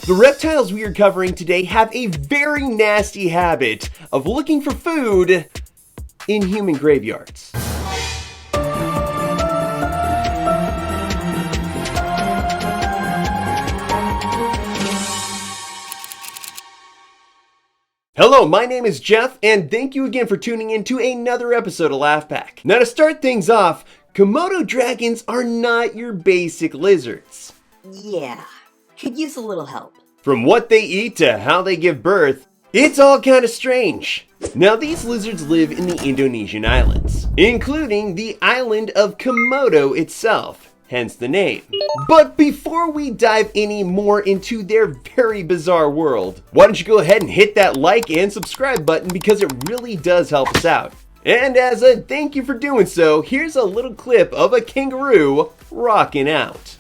The reptiles we are covering today have a very nasty habit of looking for food in human graveyards. Hello, my name is Jeff, and thank you again for tuning in to another episode of Laf Pack. Now to start things off, Komodo dragons are not your basic lizards. Yeah, could use a little help. From what they eat to how they give birth, it's all kind of strange. Now these lizards live in the Indonesian islands, including the island of Komodo itself, hence the name. But before we dive any more into their very bizarre world, why don't you go ahead and hit that like and subscribe button because it really does help us out. And as a thank you for doing so, here's a little clip of a kangaroo rocking out.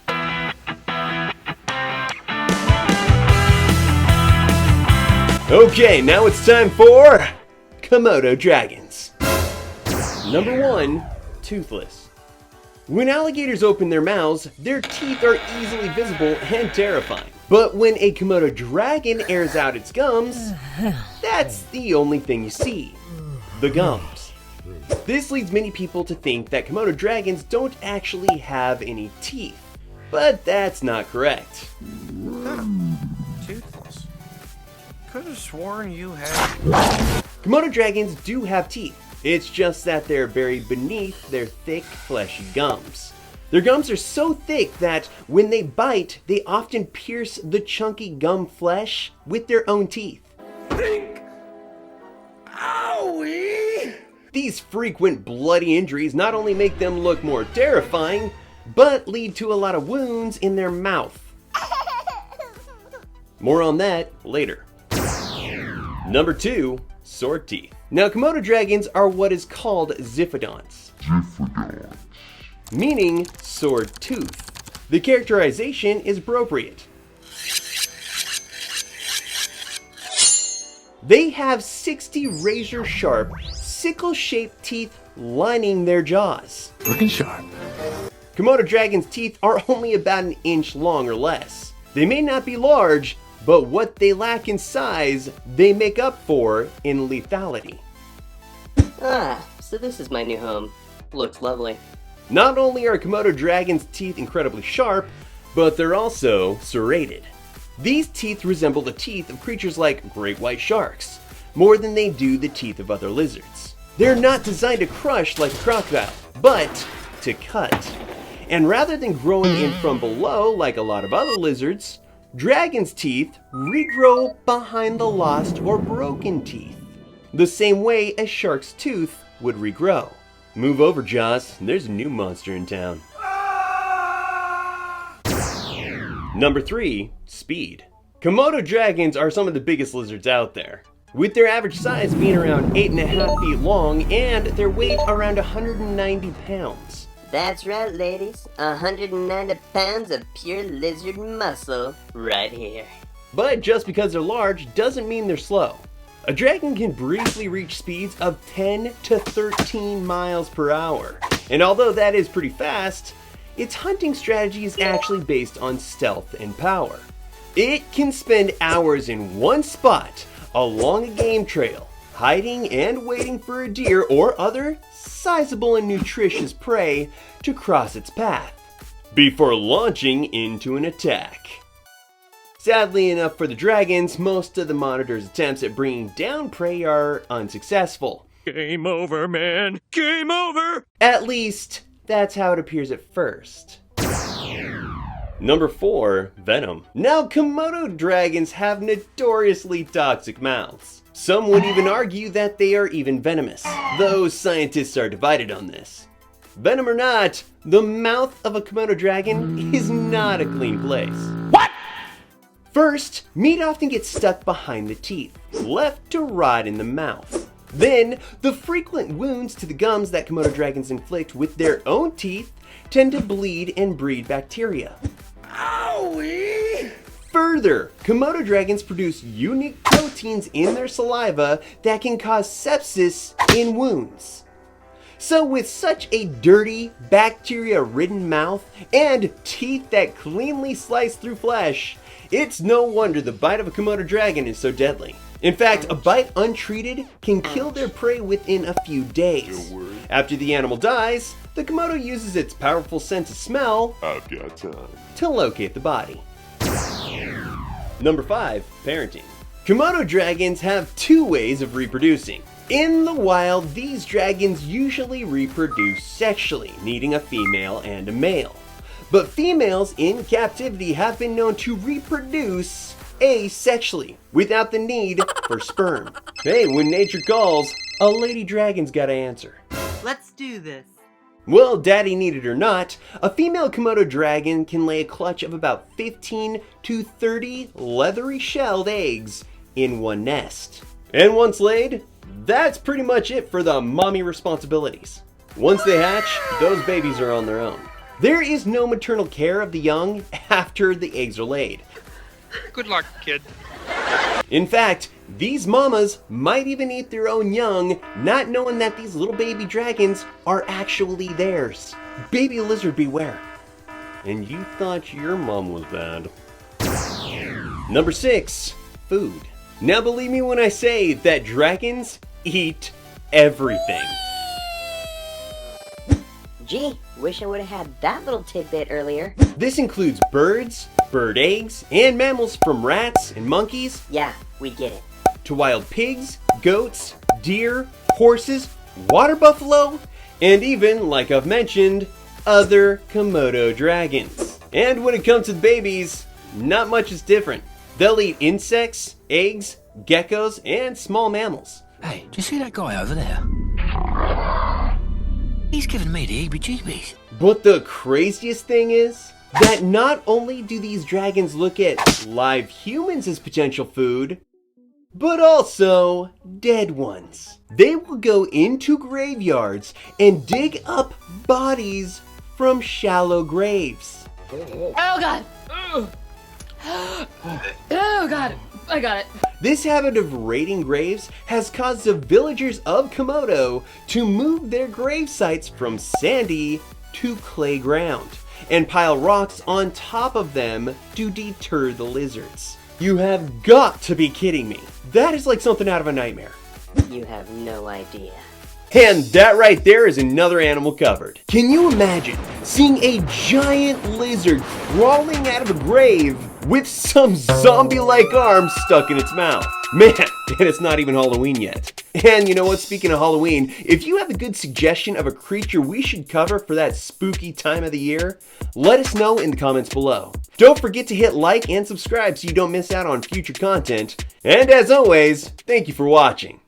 Okay, now it's time for Komodo dragons. Number 1, toothless. When alligators open their mouths, their teeth are easily visible and terrifying. But when a Komodo dragon airs out its gums, that's the only thing you see, the gums. This leads many people to think that Komodo dragons don't actually have any teeth, but that's not correct. Toothless. Could have sworn you had. Komodo dragons do have teeth. It's just that they're buried beneath their thick, fleshy gums. Their gums are so thick that when they bite, they often pierce the chunky gum flesh with their own teeth. Owie! These frequent bloody injuries not only make them look more terrifying, but lead to a lot of wounds in their mouth. More on that later. Number 2, sword teeth. Now, Komodo dragons are what is called ziphodonts, meaning sword tooth. The characterization is appropriate. They have 60 razor-sharp, sickle-shaped teeth lining their jaws. Looking sharp. Komodo dragons' teeth are only about an inch long or less. They may not be large, but what they lack in size, they make up for in lethality. Ah, so this is my new home. Looks lovely. Not only are Komodo dragons' teeth incredibly sharp, but they're also serrated. These teeth resemble the teeth of creatures like great white sharks, more than they do the teeth of other lizards. They're not designed to crush like a crocodile, but to cut. And rather than growing in from below like a lot of other lizards, dragons' teeth regrow behind the lost or broken teeth, the same way a shark's tooth would regrow. Move over, Jaws, there's a new monster in town. Number 3, speed. Komodo dragons are some of the biggest lizards out there, with their average size being around 8.5 feet long and their weight around 190 pounds. That's right, ladies. 190 pounds of pure lizard muscle right here. But just because they're large doesn't mean they're slow. A dragon can briefly reach speeds of 10 to 13 miles per hour. And although that is pretty fast, its hunting strategy is actually based on stealth and power. It can spend hours in one spot along a game trail, hiding and waiting for a deer or other sizable and nutritious prey to cross its path, before launching into an attack. Sadly enough for the dragons, most of the monitor's attempts at bringing down prey are unsuccessful. Game over, man. Game over! At least, that's how it appears at first. Number 4, venom. Now, Komodo dragons have notoriously toxic mouths. Some would even argue that they are even venomous, though scientists are divided on this. Venom or not, the mouth of a Komodo dragon is not a clean place. What? First, meat often gets stuck behind the teeth, left to rot in the mouth. Then, the frequent wounds to the gums that Komodo dragons inflict with their own teeth tend to bleed and breed bacteria. Owie! Further, Komodo dragons produce unique proteins in their saliva that can cause sepsis in wounds. So with such a dirty, bacteria-ridden mouth and teeth that cleanly slice through flesh, It's no wonder the bite of a Komodo dragon is so deadly. In fact, a bite untreated can kill their prey within a few days. After the animal dies, the Komodo uses its powerful sense of smell I've got time. to locate the body. Number 5. Parenting. Komodo dragons have 2 ways of reproducing. In the wild, these dragons usually reproduce sexually, needing a female and a male. But females in captivity have been known to reproduce asexually, without the need for sperm. Hey, when nature calls, a lady dragon's gotta answer. Let's do this. Well, daddy need it or not, a female Komodo dragon can lay a clutch of about 15 to 30 leathery shelled eggs in one nest. And once laid, that's pretty much it for the mommy responsibilities. Once they hatch, those babies are on their own. There is no maternal care of the young after the eggs are laid. Good luck, kid. In fact, these mamas might even eat their own young, not knowing that these little baby dragons are actually theirs. Baby lizard beware. And you thought your mom was bad. Number 6. Food. Now believe me when I say that dragons eat everything. Gee, wish I would have had that little tidbit earlier. This includes birds, bird eggs, and mammals from rats and monkeys Yeah, we get it. to wild pigs, goats, deer, horses, water buffalo, and even, like I've mentioned, other Komodo dragons. And when it comes to the babies, not much is different. They'll eat insects, eggs, geckos, and small mammals. Hey, do you see that guy over there? He's giving me the heebie-jeebies. But the craziest thing is that not only do these dragons look at live humans as potential food, but also dead ones. They will go into graveyards and dig up bodies from shallow graves. Oh god! Oh god! I got it. This habit of raiding graves has caused the villagers of Komodo to move their grave sites from sandy to clay ground and pile rocks on top of them to deter the lizards. You have got to be kidding me. That is like something out of a nightmare. You have no idea. And that right there is another animal covered. Can you imagine seeing a giant lizard crawling out of a grave with some zombie-like arms stuck in its mouth? Man, and it's not even Halloween yet. And you know what, speaking of Halloween, if you have a good suggestion of a creature we should cover for that spooky time of the year, let us know in the comments below. Don't forget to hit like and subscribe so you don't miss out on future content. And as always, thank you for watching.